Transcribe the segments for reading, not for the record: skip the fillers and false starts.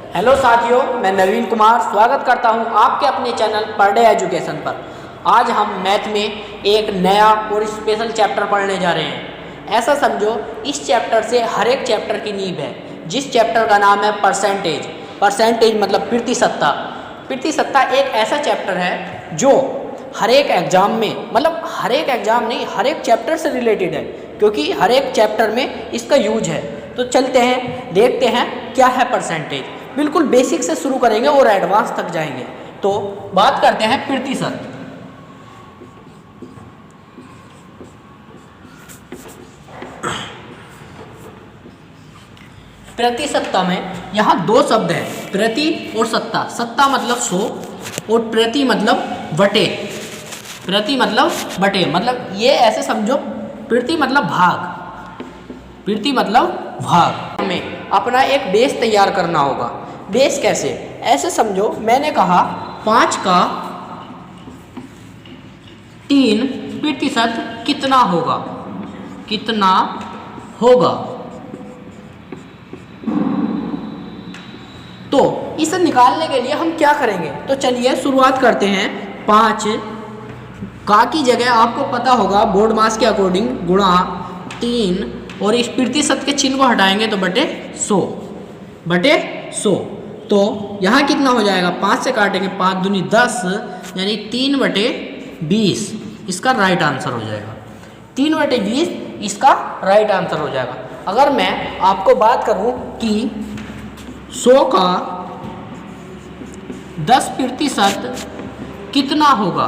Hello साथियों, मैं नवीन कुमार स्वागत करता हूं आपके अपने चैनल पर डे एजुकेशन पर। आज हम मैथ में एक नया और स्पेशल चैप्टर पढ़ने जा रहे हैं। ऐसा समझो इस चैप्टर से हर एक चैप्टर की नींव है, जिस चैप्टर का नाम है परसेंटेज। परसेंटेज मतलब प्रतिशतता। प्रतिशतता एक ऐसा चैप्टर है जो हर एक एग्जाम में, मतलब हर एक एग्जाम नहीं, हर एक चैप्टर से रिलेटेड है, क्योंकि हर एक चैप्टर में इसका यूज है। तो चलते हैं, देखते हैं क्या है परसेंटेज। बिल्कुल बेसिक से शुरू करेंगे और एडवांस तक जाएंगे। तो बात करते हैं प्रतिशत। प्रतिशतता में यहाँ दो शब्द हैं, प्रति और सत्ता। सत्ता मतलब 100 और प्रति मतलब बटे। प्रति मतलब बटे, मतलब ये ऐसे समझो, प्रति मतलब भाग, प्रति मतलब भाग। हमें अपना एक बेस तैयार करना होगा। बेस कैसे? ऐसे समझो, मैंने कहा 5 का 3% कितना होगा, कितना होगा। तो इसे निकालने के लिए हम क्या करेंगे? तो चलिए शुरुआत करते हैं। 5 का की जगह आपको पता होगा बोर्ड मास के अकॉर्डिंग गुणा 3, और इस प्रतिशत के चिन्ह को हटाएंगे तो बटे 100, बटे 100। तो यहाँ कितना हो जाएगा? 5 से काटेंगे, 5 दूनी 10, यानी 3/20 इसका राइट आंसर हो जाएगा। 3/20 इसका राइट आंसर हो जाएगा। अगर मैं आपको बात करूँ कि 100 का 10% कितना होगा,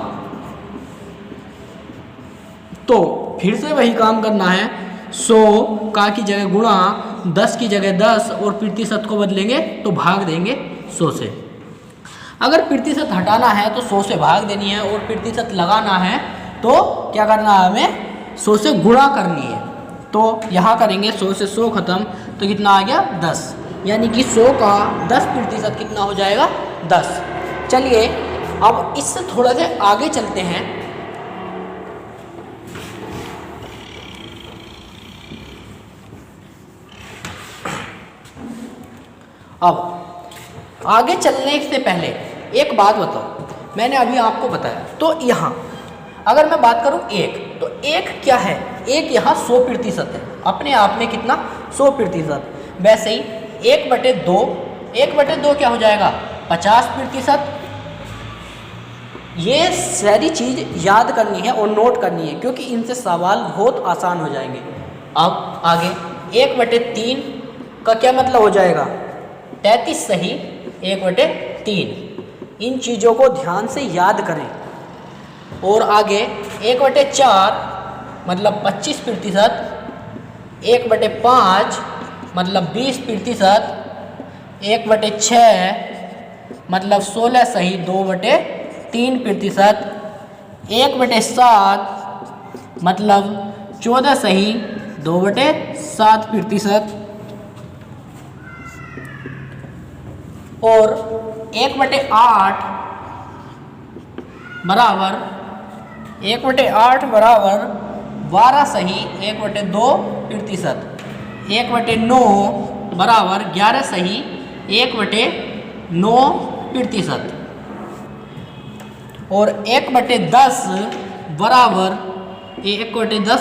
तो फिर से वही काम करना है। 100 का की जगह गुणा, 10 की जगह 10, और प्रतिशत को बदलेंगे तो भाग देंगे 100 से। अगर प्रतिशत हटाना है तो 100 से भाग देनी है, और प्रतिशत लगाना है तो क्या करना है? हमें 100 से गुणा करनी है। तो यहाँ करेंगे 100 से 100 खत्म, तो कितना आ गया? 10, यानी कि 100 का 10% कितना हो जाएगा? 10। चलिए अब इससे थोड़ा सा आगे चलते हैं। अब आगे चलने से पहले एक बात बताओ, मैंने अभी आपको बताया। तो यहाँ अगर मैं बात करूँ 1, तो 1 क्या है? 1 यहाँ 100% है, अपने आप में कितना? 100%। वैसे ही 1/2, 1/2 क्या हो जाएगा? 50%। ये सारी चीज़ याद करनी है और नोट करनी है, क्योंकि इनसे सवाल बहुत आसान हो जाएंगे। अब आगे 1/3 का क्या मतलब हो जाएगा? 33 सही 1/3। इन चीज़ों को ध्यान से याद करें। और आगे 1/4 मतलब 25%, 1/5 मतलब 20%, 1/6 मतलब 16 सही 2/3%, 1/7 मतलब 14 सही 2/7%, और 1/8 बराबर 12 सही 1/2%, 1/9 बराबर 11 सही 1/9%, और 1/10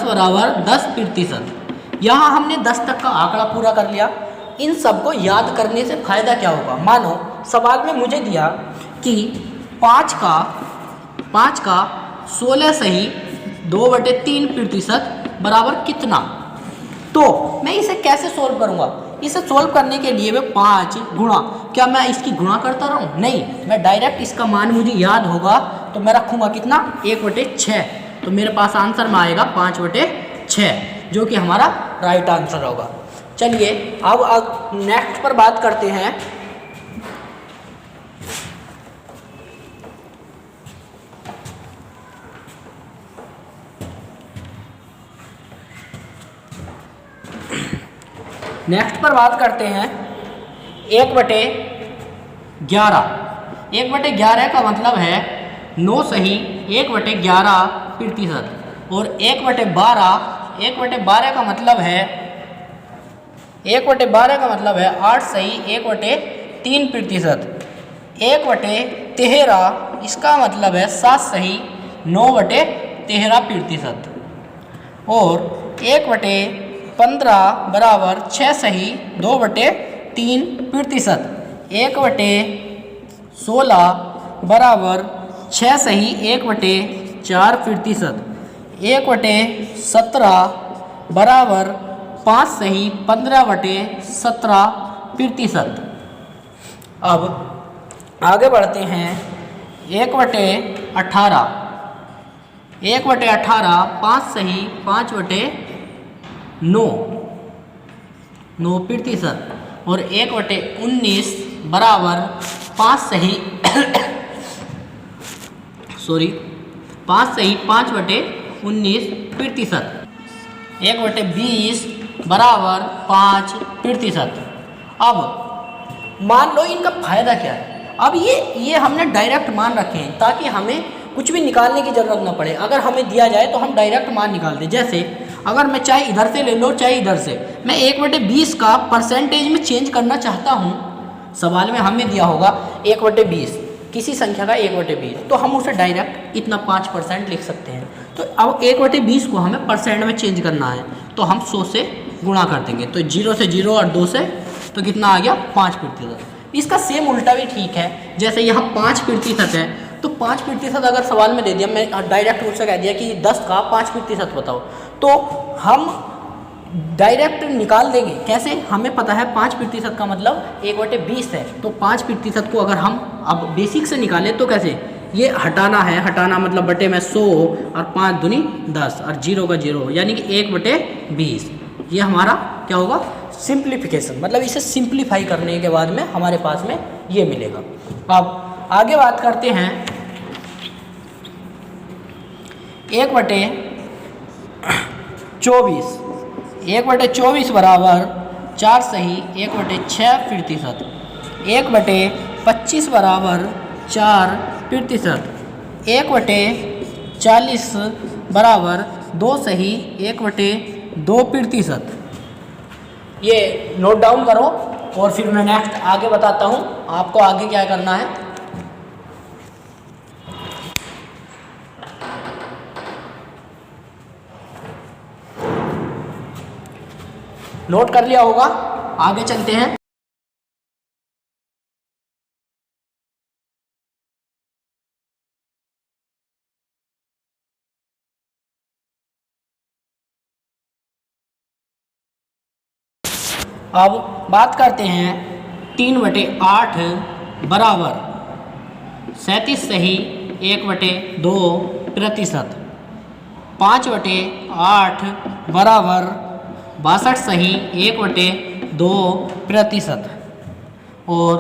बराबर 10%। यहाँ हमने 10 तक का आंकड़ा पूरा कर लिया। इन सब को याद करने से फायदा क्या होगा? मानो सवाल में मुझे दिया कि 5 का 16 सही 2/3% बराबर कितना। तो मैं इसे कैसे सोल्व करूँगा? इसे सोल्व करने के लिए मैं 5 गुणा, क्या मैं इसकी गुणा करता रहूँ? नहीं, मैं डायरेक्ट इसका मान मुझे याद होगा तो मैं रखूँगा कितना? 1/6। तो मेरे पास आंसर में आएगा 5/6, जो कि हमारा राइट आंसर होगा। चलिए अब नेक्स्ट पर बात करते हैं। नेक्स्ट पर बात करते हैं 1/11। 1/11 का मतलब है 9 सही 1/11%, और 1/12 का मतलब है 8 सही 3%। 1/13 इसका मतलब है 7 सही 9/13%। और 1/15 बराबर 6 सही 2/3%। 1/16 बराबर 6 सही 1/4%। 1/17 बराबर 5 सही 15/17%। अब आगे बढ़ते हैं। 1/18 5 सही 5/9% और 1/19 बराबर 5 सही 5/19%। 1/20 बराबर 5%। अब मान लो इनका फायदा क्या है। अब ये हमने डायरेक्ट मान रखे हैं ताकि हमें कुछ भी निकालने की ज़रूरत ना पड़े। अगर हमें दिया जाए तो हम डायरेक्ट मान निकाल दें। जैसे अगर मैं चाहे इधर से ले लो चाहे इधर से, मैं 1/20 का परसेंटेज में चेंज करना चाहता हूँ। सवाल में हमें दिया होगा 1/20 किसी संख्या का 1/20, तो हम उसे डायरेक्ट इतना 5% लिख सकते हैं। तो अब 1/20 को हमें परसेंट में चेंज करना है, तो हम 100 से गुणा कर देंगे। तो 0 से 0 और 2 से तो कितना आ गया 5%। इसका सेम उल्टा भी ठीक है। जैसे यहाँ 5% है तो 5% अगर सवाल में दे दिया, मैं डायरेक्ट रूप से कह दिया कि 10 का 5% बताओ, तो हम डायरेक्ट निकाल देंगे। कैसे? हमें पता है 5% का मतलब 1/20 है। तो 5% को अगर हम अब बेसिक से निकालें तो कैसे, ये हटाना है, हटाना मतलब बटे में 100 और 5 दूनी 10 और 0 का 0 यानी कि 1/20। ये हमारा क्या होगा, सिंप्लीफिकेशन, मतलब इसे सिंप्लीफाई करने के बाद में हमारे पास में ये मिलेगा। अब आगे बात करते हैं 1/24। 1/24 बराबर 4 सही 1/6%। 1/25 बराबर 4%। 1/40 बराबर 2 सही 1/2%। ये नोट डाउन करो और फिर मैं नेक्स्ट आगे बताता हूँ आपको आगे क्या करना है। नोट कर लिया होगा, आगे चलते हैं। अब बात करते हैं 3/8 बराबर 37 सही 1/2%। 5/8 बराबर 62 सही 1/2%। और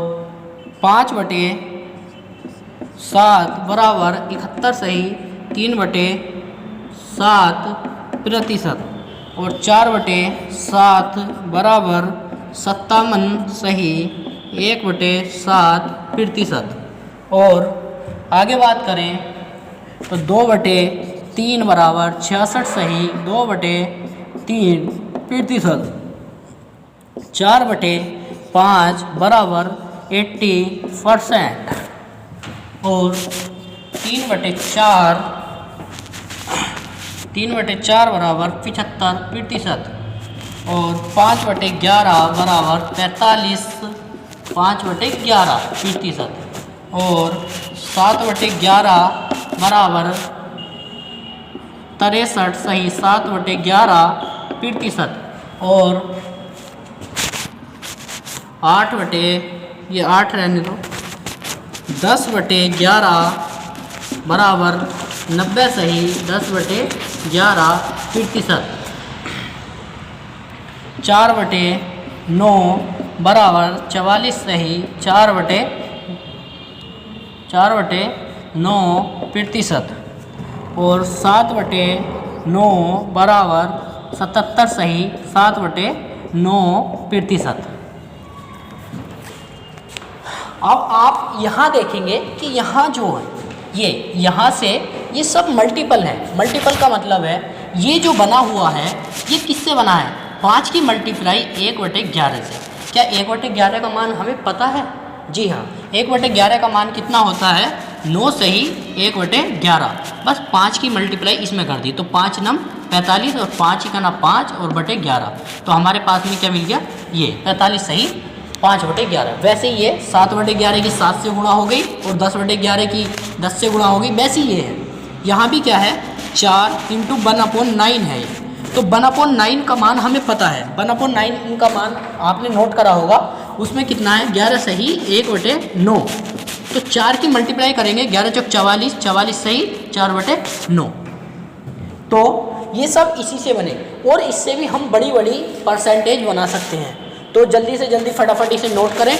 5/7 बराबर 71 सही 3/7%। और 4/7 बराबर 57 सही 1/7%। और आगे बात करें तो 2/3 बराबर 66 सही 2/3%। 4/5 बराबर 80%। और 3/4 बराबर 75%। और 5/11 बराबर 5/11%। और 7/11 बराबर 63 सही 7/11%। और 8 रहने दो 10/11 बराबर 90 सही 10/11%। 4/9 बराबर 44 सही 4/9%। और 7/9 बराबर 77 सही 7/9%। अब आप यहाँ देखेंगे कि यहाँ जो है यहाँ से ये सब मल्टीपल है। मल्टीपल का मतलब है ये जो बना हुआ है ये किससे बना है, 5 की मल्टीप्लाई 1/11 से। क्या 1/11 का मान हमें पता है? जी हाँ, 1/11 का मान कितना होता है? 9 सही 1/11। बस 5 की मल्टीप्लाई इसमें कर दी तो 5 नम 45 और 5 ही का ना 5 और बटे 11। तो हमारे पास में क्या मिल गया? ये 45 सही 5/11। वैसे ही ये 7/11 की 7 से गुणा हो गई और 10/11 की 10 से गुणा हो गई। वैसे ही ये है, यहाँ भी क्या है? 4 इंटू 1/9 है। तो 1/9 का मान हमें पता है। 1/9 इनका मान आपने नोट करा होगा, उसमें कितना है? 11 सही 1/9। तो 4 की मल्टीप्लाई करेंगे, 11 चौक 44, 44 सही 4/9। तो ये सब इसी से बने और इससे भी हम बड़ी बड़ी परसेंटेज बना सकते हैं। तो जल्दी से जल्दी फटाफट इसे नोट करें।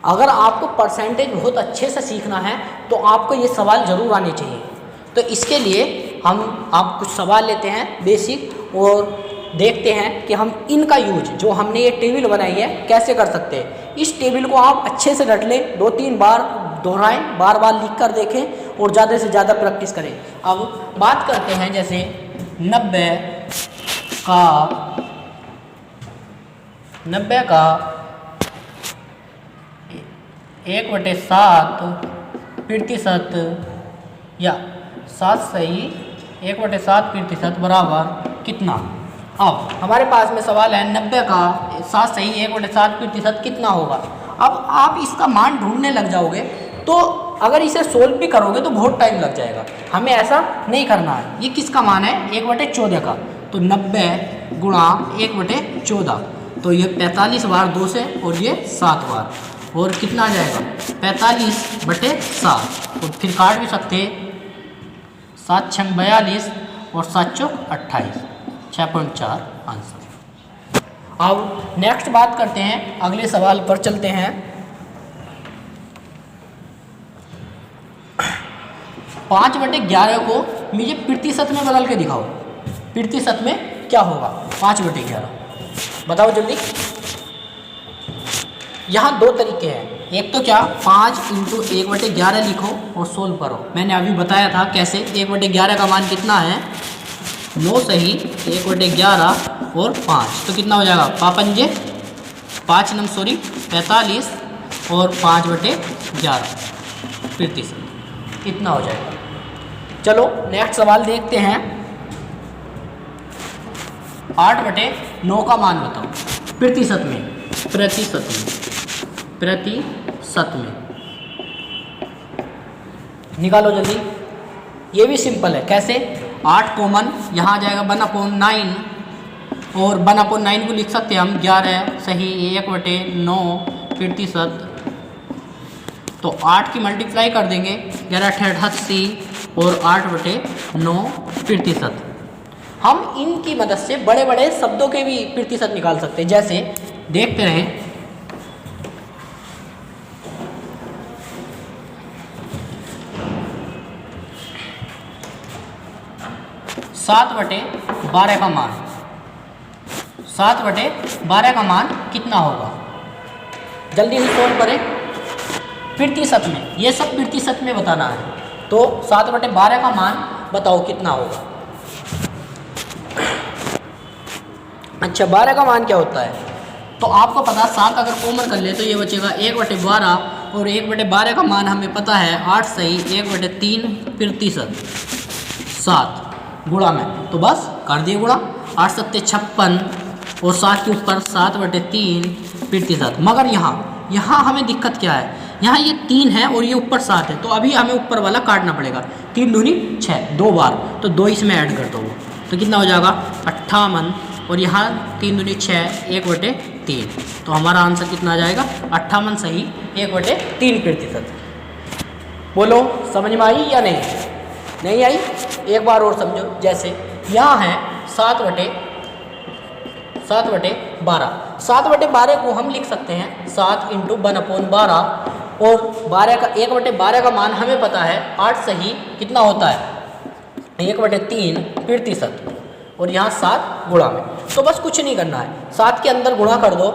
अगर आपको परसेंटेज बहुत अच्छे से सीखना है तो आपको ये सवाल ज़रूर आने चाहिए। तो इसके लिए हम आप कुछ सवाल लेते हैं बेसिक और देखते हैं कि हम इनका यूज, जो हमने ये टेबल बनाई है, कैसे कर सकते हैं। इस टेबल को आप अच्छे से रट लें, 2-3 बार दोहराएं, बार बार लिख कर देखें और ज़्यादा से ज़्यादा प्रैक्टिस करें। अब बात करते हैं जैसे 90 का 1/7 प्रतिशत या 7 सही 1/7 प्रतिशत बराबर कितना? अब हमारे पास में सवाल है 90 का 7 सही 1/7 प्रतिशत कितना होगा। अब आप इसका मान ढूंढने लग जाओगे तो अगर इसे सोल्व भी करोगे तो बहुत टाइम लग जाएगा। हमें ऐसा नहीं करना है। ये किसका मान है? 1/14 का। तो 90 गुणा 1/14, तो ये 45 बार 2 से और ये 7 बार, और कितना आ जाएगा? 45/7। तो फिर काट भी सकते, 7 × 42 और 7 × 28, 6.4 आंसर। अब नेक्स्ट बात करते हैं, अगले सवाल पर चलते हैं। 5/11 को मुझे प्रतिशत में बदल के दिखाओ। प्रतिशत में क्या होगा 5/11? बताओ जल्दी। यहाँ 2 तरीके हैं। एक तो क्या, 5 × 1/11 लिखो और सोल्व करो। मैंने अभी बताया था कैसे। 1/11 का मान कितना है? 9 सही 1/11 और 5, तो कितना हो जाएगा? 5 नम 45 और 5/11 प्रतिशत, इतना हो जाएगा। चलो नेक्स्ट सवाल देखते हैं। 8/9 का मान बताओ प्रतिशत में। प्रतिशत में निकालो जल्दी। ये भी सिंपल है। कैसे? 8 कॉमन यहाँ आ जाएगा 1/9 और 1/9 को लिख सकते हैं हम 11 सही 1/9 प्रतिशत। तो 8 की मल्टीप्लाई कर देंगे, 11 88 और 8/9 प्रतिशत। हम इनकी मदद से बड़े बड़े शब्दों के भी प्रतिशत निकाल सकते हैं। जैसे देखते रहें, 7/12 का मान, 7/12 का मान कितना होगा? जल्दी से सोल्व करें। प्रतिशत में, ये सब प्रतिशत में बताना है। तो 7/12 का मान बताओ कितना होगा? अच्छा, 12 का मान क्या होता है? तो आपको पता, 7 अगर कॉमन कर ले तो ये बचेगा 1/12 और 1/12 का मान हमें पता है 8 सही 1/3 प्रतिशत 7 गुणा में। तो बस कर दिए गुणा, 8 7 56 और 7 के ऊपर 7/3 प्रतिशत। मगर यहाँ हमें दिक्कत क्या है? यहाँ ये 3 है और ये ऊपर 7 है, तो अभी हमें ऊपर वाला काटना पड़ेगा। 3 दूनी 6, 2 बार, तो 2 इसमें ऐड कर दो, तो कितना हो जाएगा? 58 और यहाँ 3 दूनी 6, 1/3। तो हमारा आंसर कितना आ जाएगा? 58 सही 1/3 प्रतिशत। बोलो समझ में आई या नहीं? नहीं आई? एक बार और समझो। जैसे यहाँ है 7/3 7/12। 7/12 को हम लिख सकते हैं 7 × 1/12 और 12 का 1/12 का मान हमें पता है 8 सही कितना होता है 1/3 और यहाँ 7 गुणा में। तो बस कुछ नहीं करना है, 7 के अंदर गुणा कर दो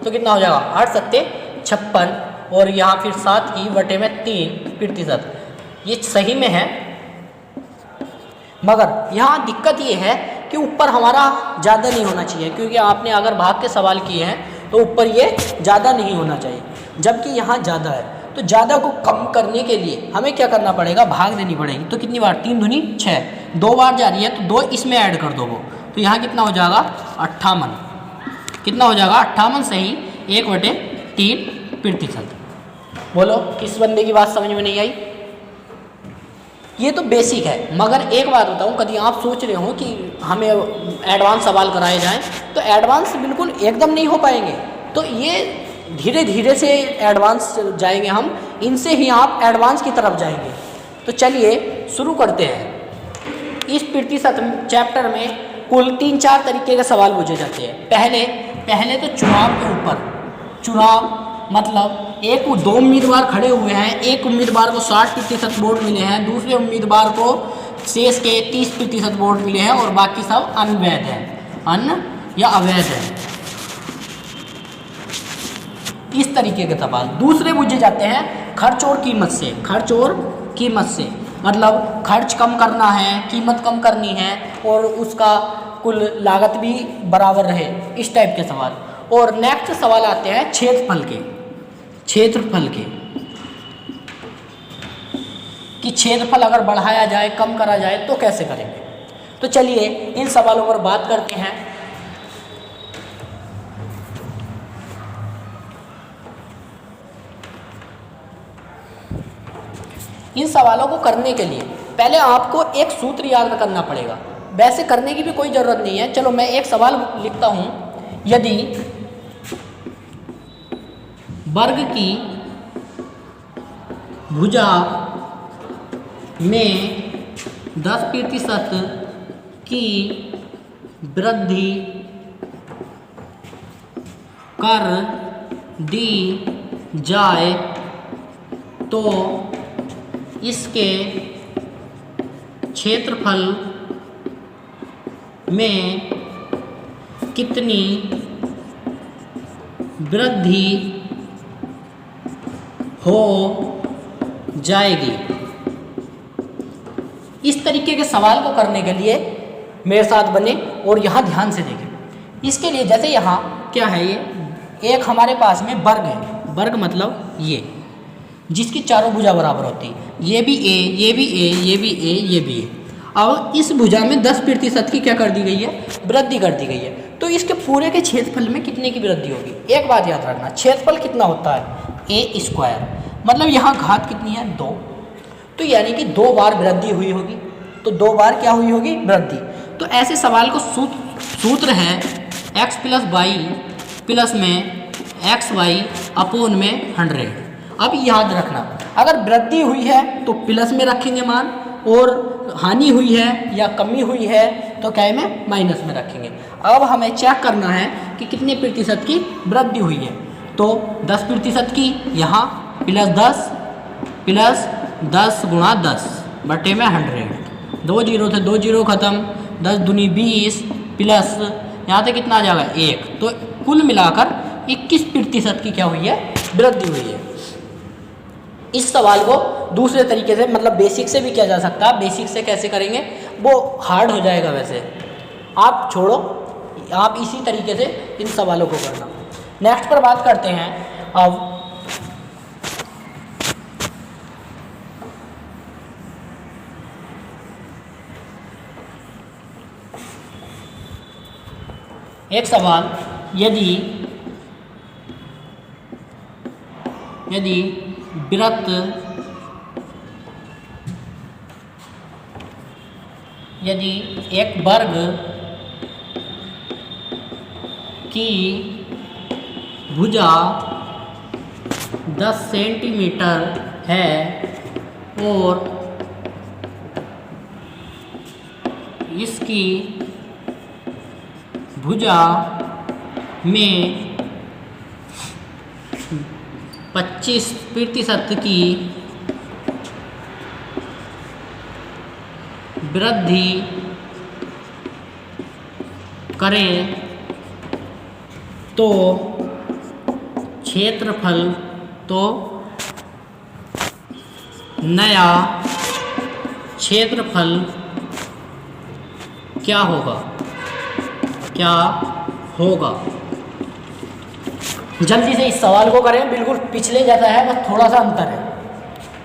तो कितना हो जाएगा 8 सत्ते 56 और यहाँ फिर 7 की बटे में 3 ये सही में है। मगर यहाँ दिक्कत ये है कि ऊपर हमारा ज़्यादा नहीं होना चाहिए, क्योंकि आपने अगर भाग के सवाल किए हैं तो ऊपर ये ज़्यादा नहीं होना चाहिए, जबकि यहाँ ज़्यादा है। तो ज़्यादा को कम करने के लिए हमें क्या करना पड़ेगा, भाग देनी पड़ेगी। तो कितनी बार 3 दूनी 6, 2 बार जा रही है तो 2 इसमें ऐड कर दो वो, तो यहाँ कितना हो जाएगा 58। कितना हो जाएगा 58 सही 1/3। बोलो किस बंदे की बात समझ में नहीं आई? ये तो बेसिक है। मगर एक बात बताऊँ, कभी आप सोच रहे हो कि हमें एडवांस सवाल कराए जाएं, तो एडवांस बिल्कुल एकदम नहीं हो पाएंगे। तो ये धीरे धीरे से एडवांस जाएंगे हम, इनसे ही आप एडवांस की तरफ जाएंगे। तो चलिए शुरू करते हैं। इस प्रतिशत चैप्टर में कुल 3-4 तरीके के सवाल पूछे जाते हैं। पहले तो चुनाव के ऊपर, चुनाव मतलब दो उम्मीदवार खड़े हुए हैं, एक उम्मीदवार को 60% वोट मिले हैं, दूसरे उम्मीदवार को शेष के 30% वोट मिले हैं और बाकी सब अनवैध हैं, या अवैध है। इस तरीके के सवाल। दूसरे पूछे जाते हैं खर्च और कीमत से। खर्च और कीमत से मतलब खर्च कम करना है, कीमत कम करनी है और उसका कुल लागत भी बराबर रहे, इस टाइप के सवाल। और नेक्स्ट सवाल आते हैं क्षेत्रफल के कि क्षेत्रफल अगर बढ़ाया जाए, कम करा जाए तो कैसे करेंगे। तो चलिए इन सवालों पर बात करते हैं। इन सवालों को करने के लिए पहले आपको एक सूत्र याद करना पड़ेगा। वैसे करने की भी कोई ज़रूरत नहीं है। चलो मैं एक सवाल लिखता हूँ। यदि वर्ग की भुजा में 10% की वृद्धि कर दी जाए तो इसके क्षेत्रफल में कितनी वृद्धि हो जाएगी। इस तरीके के सवाल को करने के लिए मेरे साथ बने और यहाँ ध्यान से देखें। इसके लिए जैसे यहाँ क्या है, ये एक हमारे पास में वर्ग है। वर्ग मतलब ये जिसकी चारों भुजा बराबर होती है, ये भी ए, ये भी ए, ये भी ए, ये भी ए। अब इस भुजा में 10% की क्या कर दी गई है, वृद्धि कर दी गई है। तो इसके पूरे के क्षेत्रफल में कितने की वृद्धि होगी। एक बात याद रखना, क्षेत्रफल कितना होता है a², मतलब यहाँ घात कितनी है 2, तो यानी कि 2 बार वृद्धि हुई होगी। तो 2 बार क्या हुई होगी, वृद्धि। तो ऐसे सवाल को सूत्र है x + y प्लस में xy अपोन में 100। अब याद रखना, अगर वृद्धि हुई है तो प्लस में रखेंगे मान, और हानि हुई है या कमी हुई है तो क्या में माइनस में रखेंगे। अब हमें चेक करना है कि कितने प्रतिशत की वृद्धि हुई है। तो 10% की, यहाँ +10 + 10 × 10 बटे में 100। 2 जीरो थे, 2 जीरो खत्म, 10 दूनी 20 प्लस यहाँ से कितना आ जाएगा 1। तो कुल मिलाकर 21% की क्या हुई है, वृद्धि हुई है। इस सवाल को दूसरे तरीके से मतलब बेसिक से भी किया जा सकता है। बेसिक से कैसे करेंगे वो हार्ड हो जाएगा, वैसे आप छोड़ो, आप इसी तरीके से इन सवालों को करना। नेक्स्ट पर बात करते हैं। अब एक सवाल, यदि वृत्त यदि एक वर्ग की भुजा 10 सेंटीमीटर है और इसकी भुजा में 25% की वृद्धि करें तो क्षेत्रफल नया क्षेत्रफल क्या होगा जल्दी से इस सवाल को करें, बिल्कुल पिछले जैसा है, बस थोड़ा सा अंतर है,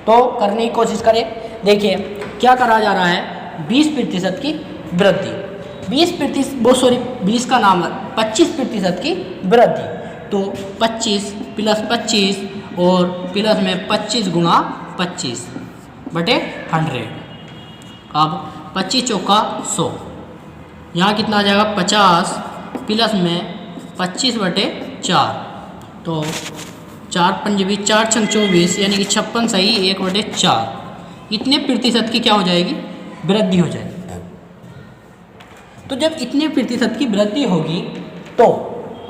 तो करने की कोशिश करें। देखिए क्या करा जा रहा है, 20% की वृद्धि, 20 का नाम है 25% की वृद्धि, तो 25 + 25 और प्लस में 25 × 25 बटे 100। अब 25 चौका 100, यहाँ कितना आ जाएगा 50 प्लस में 25 बटे 4, तो 4 पंजे 20, 4 छंग 24, यानी कि 56 सही 1/4। इतने प्रतिशत की क्या हो जाएगी, वृद्धि हो जाएगी। तो जब इतने प्रतिशत की वृद्धि होगी तो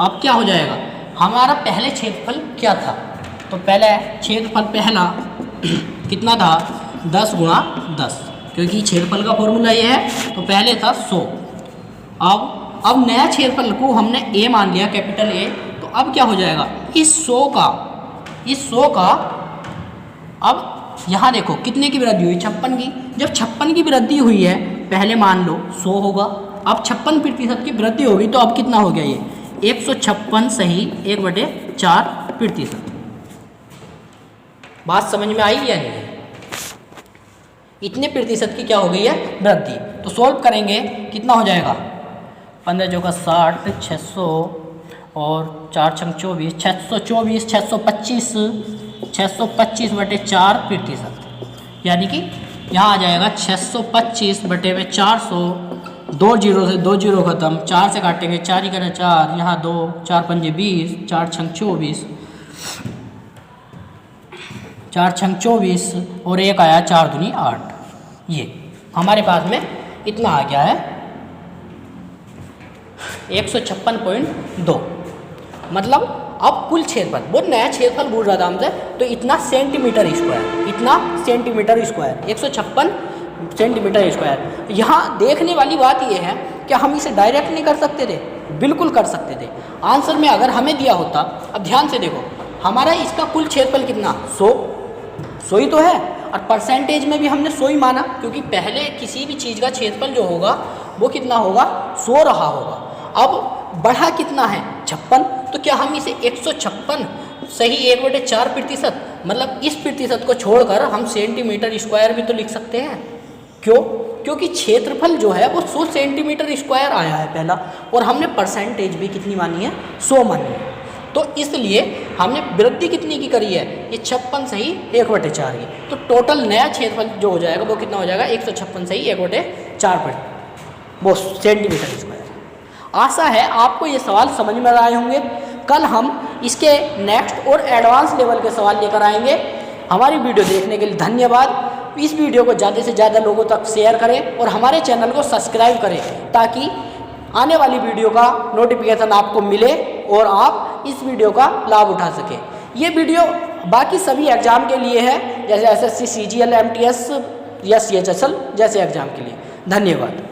अब क्या हो जाएगा, हमारा पहले क्षेत्रफल क्या था, तो पहले क्षेत्रफल पहला कितना था 10 × 10, क्योंकि क्षेत्रफल का फॉर्मूला ये है, तो पहले था 100। अब नया क्षेत्रफल को हमने a मान लिया, कैपिटल A, तो अब क्या हो जाएगा, इस 100 का अब यहाँ देखो कितने की वृद्धि हुई, 56 की। जब 56 की वृद्धि हुई है, पहले मान लो 100 होगा, अब 56% की वृद्धि होगी, तो अब कितना हो गया ये 156 सही 1/4%। बात समझ में आई या नहीं? इतने प्रतिशत की क्या हो गई है, वृद्धि। तो सॉल्व करेंगे, कितना हो जाएगा 15 चौका 60, 600 और 4 छंग 24, 624, 625 बटे 4%, यानी कि यहाँ आ जाएगा 625 बटे में 400, 2 जीरो से 2 जीरो खत्म, 4 से काटेंगे 4 ही करें 4, यहाँ 2, 4 पंजे 20, 4 छंग 24, 4 छंग 24 और 1 आया 4 दूनी 8। ये हमारे पास में इतना आ गया है 156.2। मतलब अब कुल क्षेत्रफल, वो नया क्षेत्रफल बोल रहा था हमसे, तो इतना सेंटीमीटर स्क्वायर, 156 सेंटीमीटर स्क्वायर। यहाँ देखने वाली बात ये है कि हम इसे डायरेक्ट नहीं कर सकते थे, बिल्कुल कर सकते थे। आंसर में अगर हमें दिया होता, अब ध्यान से देखो, हमारा इसका कुल क्षेत्रफल कितना 100 ही तो है, और परसेंटेज में भी हमने 100 ही माना, क्योंकि पहले किसी भी चीज़ का क्षेत्रफल जो होगा वो कितना होगा 100 रहा होगा। अब बढ़ा कितना है 56, तो क्या हम इसे 156 सही 1/4%, मतलब इस प्रतिशत को छोड़कर हम सेंटीमीटर स्क्वायर भी तो लिख सकते हैं। क्यों? क्योंकि क्षेत्रफल जो है वो 100 सेंटीमीटर स्क्वायर आया है पहला, और हमने परसेंटेज भी कितनी मानी है 100 मानी है। तो इसलिए हमने वृद्धि कितनी की करी है, ये 56 सही 1/4 की। तो टोटल नया क्षेत्रफल जो हो जाएगा वो कितना हो जाएगा 156 सही 1/4 वो सेंटीमीटर स्क्वायर। आशा है आपको ये सवाल समझ में आए होंगे। कल हम इसके नेक्स्ट और एडवांस लेवल के सवाल लेकर आएंगे। हमारी वीडियो देखने के लिए धन्यवाद। इस वीडियो को ज़्यादा से ज़्यादा लोगों तक शेयर करें और हमारे चैनल को सब्सक्राइब करें, ताकि आने वाली वीडियो का नोटिफिकेशन आपको मिले और आप इस वीडियो का लाभ उठा सकें। ये वीडियो बाकी सभी एग्ज़ाम के लिए है, जैसे SSC, CGL, MTS या CHSL जैसे एग्ज़ाम के लिए। धन्यवाद।